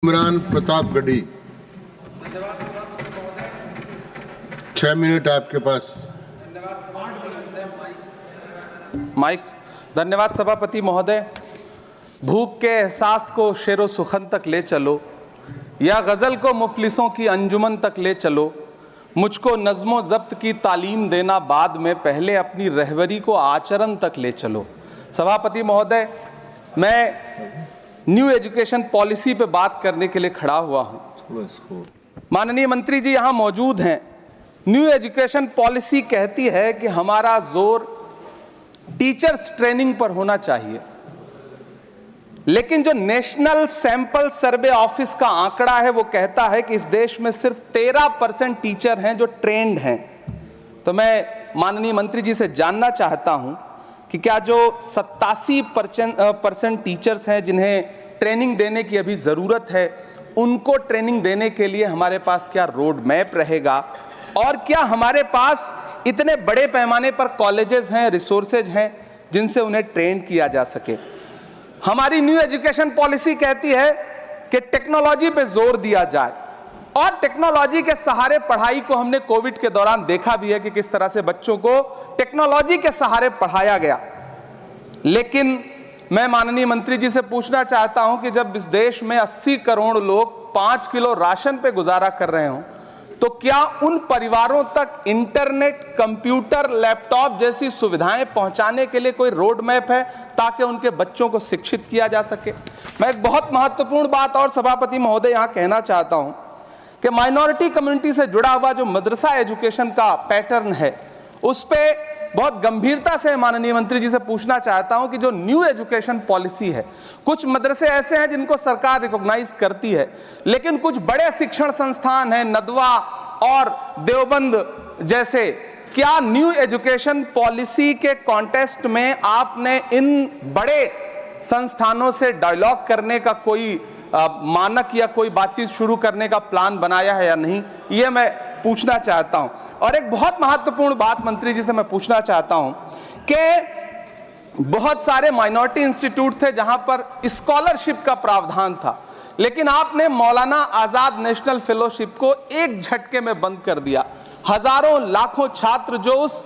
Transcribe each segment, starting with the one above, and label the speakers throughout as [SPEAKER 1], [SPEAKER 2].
[SPEAKER 1] Imran Pratapgarhi 6 minute आपके पास।
[SPEAKER 2] Mic. धन्यवाद सभापति महोदय। भूख के एहसास को शेरो सुखन तक ले चलो, या गज़ल को मुफलिसों की अंजुमन तक ले चलो। मुझको नज़्मो ज़ब्त की तालीम देना बाद में, पहले अपनी रहबरी को आचरण तक ले चलो। सभापति महोदय, मैं न्यू एजुकेशन पॉलिसी पे बात करने के लिए खड़ा हुआ हूँ। माननीय मंत्री जी यहाँ मौजूद हैं। न्यू एजुकेशन पॉलिसी कहती है कि हमारा जोर टीचर्स ट्रेनिंग पर होना चाहिए, लेकिन जो नेशनल सैंपल सर्वे ऑफिस का आंकड़ा है वो कहता है कि इस देश में सिर्फ 13% टीचर हैं जो ट्रेंड हैं। तो मैं माननीय मंत्री जी से जानना चाहता हूं कि क्या जो 87% टीचर्स हैं जिन्हें ट्रेनिंग देने की अभी ज़रूरत है, उनको ट्रेनिंग देने के लिए हमारे पास क्या रोड मैप रहेगा, और क्या हमारे पास इतने बड़े पैमाने पर कॉलेजेस हैं, रिसोर्सेज हैं जिनसे उन्हें ट्रेन किया जा सके। हमारी न्यू एजुकेशन पॉलिसी कहती है कि टेक्नोलॉजी पे जोर दिया जाए, और टेक्नोलॉजी के सहारे पढ़ाई को हमने कोविड के दौरान देखा भी है कि किस तरह से बच्चों को टेक्नोलॉजी के सहारे पढ़ाया गया। लेकिन मैं माननीय मंत्री जी से पूछना चाहता हूं कि जब इस देश में 80 करोड़ लोग 5 किलो राशन पे गुजारा कर रहे हों, तो क्या उन परिवारों तक इंटरनेट, कंप्यूटर, लैपटॉप जैसी सुविधाएं पहुंचाने के लिए कोई रोड मैप है ताकि उनके बच्चों को शिक्षित किया जा सके? मैं एक बहुत महत्वपूर्ण बात और सभापति महोदय यहां कहना चाहता हूं कि माइनॉरिटी कम्युनिटी से जुड़ा हुआ जो मदरसा एजुकेशन का पैटर्न है, उस पे बहुत गंभीरता से माननीय मंत्री जी से पूछना चाहता हूं कि जो न्यू एजुकेशन पॉलिसी है, कुछ मदरसे ऐसे हैं जिनको सरकार रिकॉग्नाइज करती है, लेकिन कुछ बड़े शिक्षण संस्थान हैं, नदवा और देवबंद जैसे, क्या न्यू एजुकेशन पॉलिसी के कॉन्टेस्ट में आपने इन बड़े संस्थानों से डायलॉग करने का कोई मानक या कोई बातचीत शुरू करने का प्लान बनाया है या नहीं, ये मैं पूछना चाहता हूं। और एक बहुत महत्वपूर्ण बात मंत्री जी से मैं पूछना चाहता हूं कि बहुत सारे माइनॉरिटी इंस्टीट्यूट थे जहां पर स्कॉलरशिप का प्रावधान था, लेकिन आपने मौलाना आजाद नेशनल फेलोशिप को एक झटके में बंद कर दिया। हजारों लाखों छात्र जो उस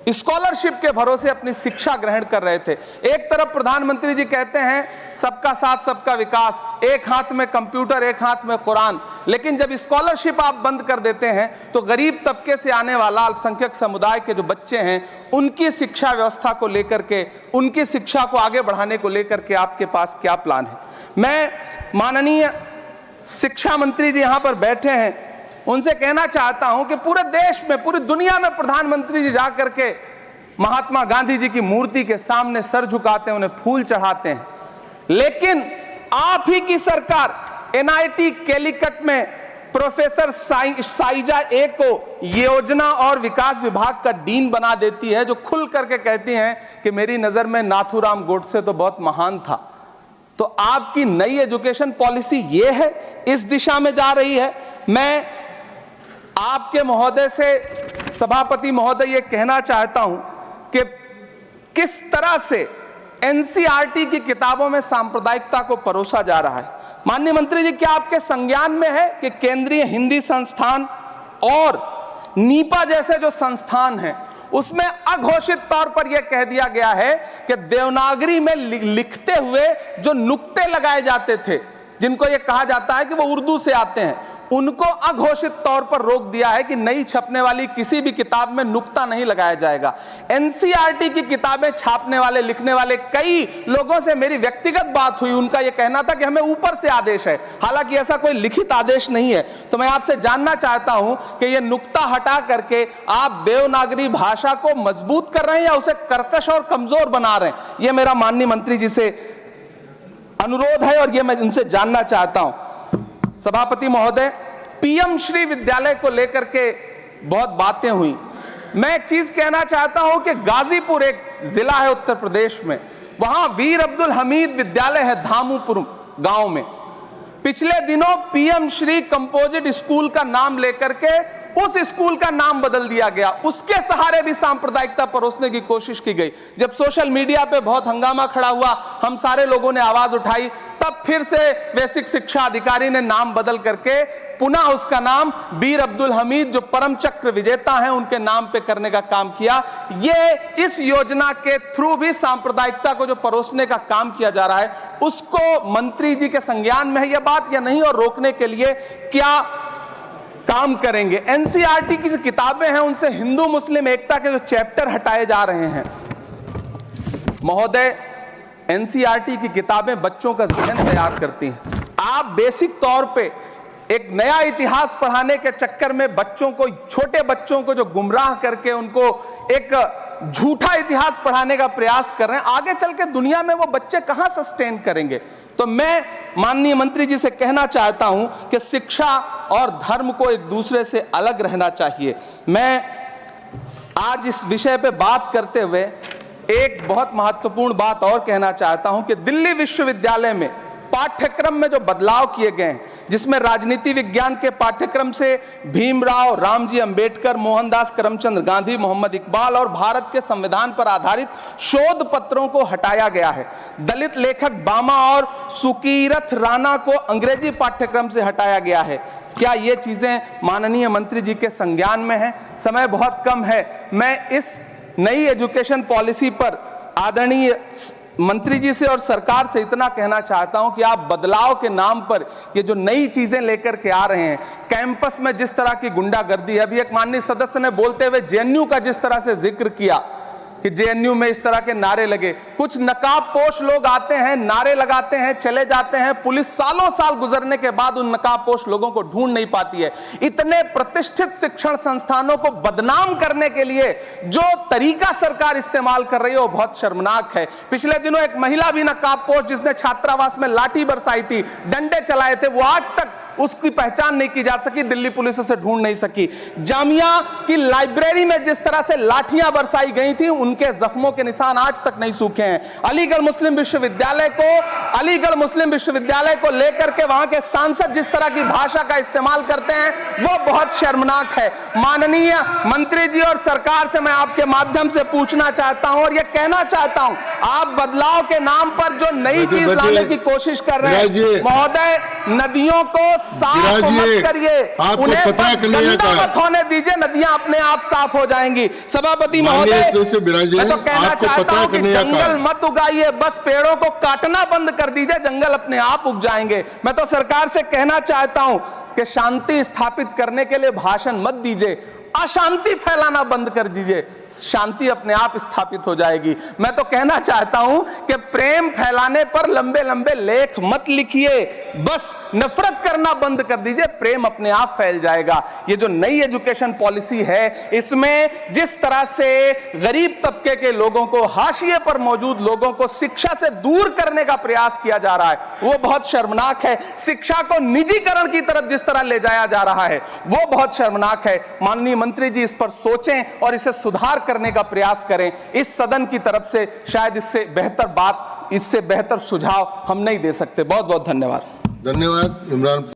[SPEAKER 2] स्कॉलरशिप के भरोसे अपनी शिक्षा ग्रहण कर रहे थे। एक तरफ प्रधानमंत्री जी कहते हैं सबका साथ सबका विकास, एक हाथ में कंप्यूटर एक हाथ में कुरान, लेकिन जब स्कॉलरशिप आप बंद कर देते हैं तो गरीब तबके से आने वाला अल्पसंख्यक समुदाय के जो बच्चे हैं, उनकी शिक्षा व्यवस्था को लेकर के, उनकी शिक्षा को आगे बढ़ाने को लेकर के आपके पास क्या प्लान है? मैं माननीय शिक्षा मंत्री जी यहां पर बैठे हैं, उनसे कहना चाहता हूं कि पूरे देश में, पूरी दुनिया में प्रधानमंत्री जी जाकर के महात्मा गांधी जी की मूर्ति के सामने सर झुकाते हैं, उन्हें फूल चढ़ाते हैं, लेकिन आप ही की सरकार NIT कैलिकट में प्रोफेसर साइजा ए को योजना और विकास विभाग का डीन बना देती है, जो खुल करके कहती हैं कि मेरी नजर में नाथूराम गोडसे तो बहुत महान था। तो आपकी नई एजुकेशन पॉलिसी ये है, इस दिशा में जा रही है। मैं आपके महोदय से, सभापति महोदय, ये कहना चाहता हूं कि किस तरह से NCERT की किताबों में सांप्रदायिकता को परोसा जा रहा है। माननीय मंत्री जी, क्या आपके संज्ञान में है कि केंद्रीय हिंदी संस्थान और नीपा जैसे जो संस्थान हैं, उसमें अघोषित तौर पर यह कह दिया गया है कि देवनागरी में लिखते हुए जो नुक्ते लगाए जाते थे, जिनको यह कहा जाता है कि वो उर्दू से आते हैं, उनको अघोषित तौर पर रोक दिया है कि नई छपने वाली किसी भी किताब में नुक्ता नहीं लगाया जाएगा। NCERT की किताबें छापने वाले, लिखने वाले कई लोगों से मेरी व्यक्तिगत बात हुई, उनका यह कहना था कि हमें ऊपर से आदेश है, हालांकि ऐसा कोई लिखित आदेश नहीं है। तो मैं आपसे जानना चाहता हूं कि यह नुक्ता हटा करके आप देवनागरी भाषा को मजबूत कर रहे हैं या उसे कर्कश और कमजोर बना रहे हैं? यह मेरा माननीय मंत्री जी से अनुरोध है और यह मैं उनसे जानना चाहता हूं। सभापति महोदय, PM श्री विद्यालय को लेकर के बहुत बातें हुई। मैं एक चीज कहना चाहता हूं कि गाजीपुर एक जिला है उत्तर प्रदेश में, वहां वीर अब्दुल हमीद विद्यालय है धामूपुर गांव में। पिछले दिनों PM श्री कंपोजिट स्कूल का नाम लेकर के उस स्कूल का नाम बदल दिया गया, उसके सहारे भी सांप्रदायिकता परोसने की कोशिश की गई। जब सोशल मीडिया पे बहुत हंगामा खड़ा हुआ, हम सारे लोगों ने आवाज उठाई, तब फिर से बेसिक शिक्षा अधिकारी ने नाम बदल करके पुनः उसका नाम बीर अब्दुल हमीद, जो परम चक्र विजेता हैं, उनके नाम पे करने का काम किया। ये इस योजना के थ्रू भी सांप्रदायिकता को जो परोसने का काम किया जा रहा है, उसको मंत्री जी के संज्ञान में है यह बात या नहीं, और रोकने के लिए क्या काम करेंगे। एनसीईआरटी की जो किताबें हैं, उनसे हिंदू मुस्लिम एकता के जो चैप्टर हटाए जा रहे हैं। महोदय, एनसीईआरटी की किताबें बच्चों का ज़हन तैयार करती हैं। आप बेसिक तौर पे एक नया इतिहास पढ़ाने के चक्कर में बच्चों को, छोटे बच्चों को जो गुमराह करके उनको एक झूठा इतिहास पढ़ाने का प्रयास कर रहे हैं, आगे चल के दुनिया में वो बच्चे कहां सस्टेन करेंगे। तो मैं माननीय मंत्री जी से कहना चाहता हूं कि शिक्षा और धर्म को एक दूसरे से अलग रहना चाहिए। मैं आज इस विषय पे बात करते हुए एक बहुत महत्वपूर्ण बात और कहना चाहता हूं कि दिल्ली विश्वविद्यालय में पाठ्यक्रम में जो बदलाव किए गए हैं, जिसमें राजनीति विज्ञान के पाठ्यक्रम से भीमराव, रामजी अंबेडकर, मोहनदास करमचंद गांधी, मोहम्मद इकबाल और भारत के संविधान पर आधारित शोध पत्रों को हटाया गया है। दलित लेखक बामा और सुकीरथ राणा को अंग्रेजी पाठ्यक्रम से हटाया गया है। क्या ये चीजें माननीय मंत्री जी के संज्ञान में है? समय बहुत कम है। मैं इस नई एजुकेशन पॉलिसी पर आदरणीय मंत्री जी से और सरकार से इतना कहना चाहता हूं कि आप बदलाव के नाम पर ये जो नई चीजें लेकर के आ रहे हैं, कैंपस में जिस तरह की गुंडागर्दी है, अभी एक माननीय सदस्य ने बोलते हुए जेएनयू का जिस तरह से जिक्र किया कि जेएनयू में इस तरह के नारे लगे, कुछ नकाबपोश लोग आते हैं, नारे लगाते हैं, चले जाते हैं, पुलिस सालों साल गुजरने के बाद उन नकाबपोश लोगों को ढूंढ नहीं पाती है। इतने प्रतिष्ठित शिक्षण संस्थानों को बदनाम करने के लिए जो तरीका सरकार इस्तेमाल कर रही है वो बहुत शर्मनाक है। पिछले दिनों एक महिला भी नकाबपोश, जिसने छात्रावास में लाठी बरसाई थी, डंडे चलाए थे, वो आज तक उसकी पहचान नहीं की जा सकी, दिल्ली पुलिस उसे ढूंढ नहीं सकी। जामिया की लाइब्रेरी में जिस तरह से लाठियां बरसाई गई थी, उनके जख्मों के निशान आज तक नहीं सूखे हैं। अलीगढ़ मुस्लिम विश्वविद्यालय को लेकर के वहां के सांसद जिस तरह की भाषा का इस्तेमाल करते हैं, वो बहुत शर्मनाक है। माननीय मंत्री जी और सरकार से मैं आपके माध्यम से पूछना चाहता हूं और ये कहना चाहता हूं, आप बदलाव के नाम पर जो नई चीज लाने की कोशिश कर रहे हैं, महोदय, नदियों को साफ मत करिए, उन्हें गंदा मत होने दीजिए, नदियां अपने आप साफ हो जाएंगी। सभापति महोदय, मैं तो कहना चाहता हूं कि जंगल मत उगाइए, बस पेड़ों को काटना बंद कर दीजिए, जंगल अपने आप उग जाएंगे। मैं तो सरकार से कहना चाहता हूं कि शांति स्थापित करने के लिए भाषण मत दीजिए, अशांति फैलाना बंद कर दीजिए, शांति अपने आप स्थापित हो जाएगी। मैं तो कहना चाहता हूं कि प्रेम फैलाने पर लंबे लंबे लेख मत लिखिए, बस नफरत करना बंद कर दीजिए, प्रेम अपने आप फैल जाएगा। ये जो नई एजुकेशन पॉलिसी है, इसमें जिस तरह से गरीब तबके के लोगों को, हाशिए पर मौजूद लोगों को शिक्षा से दूर करने का प्रयास किया जा रहा है, वो बहुत शर्मनाक है। शिक्षा को निजीकरण की तरफ जिस तरह ले जाया जा रहा है, वो बहुत शर्मनाक है। माननीय मंत्री जी इस पर सोचें और इसे सुधार करने का प्रयास करें। इस सदन की तरफ से शायद इससे बेहतर बात, इससे बेहतर सुझाव हम नहीं दे सकते। बहुत बहुत धन्यवाद।
[SPEAKER 1] धन्यवाद इमरान।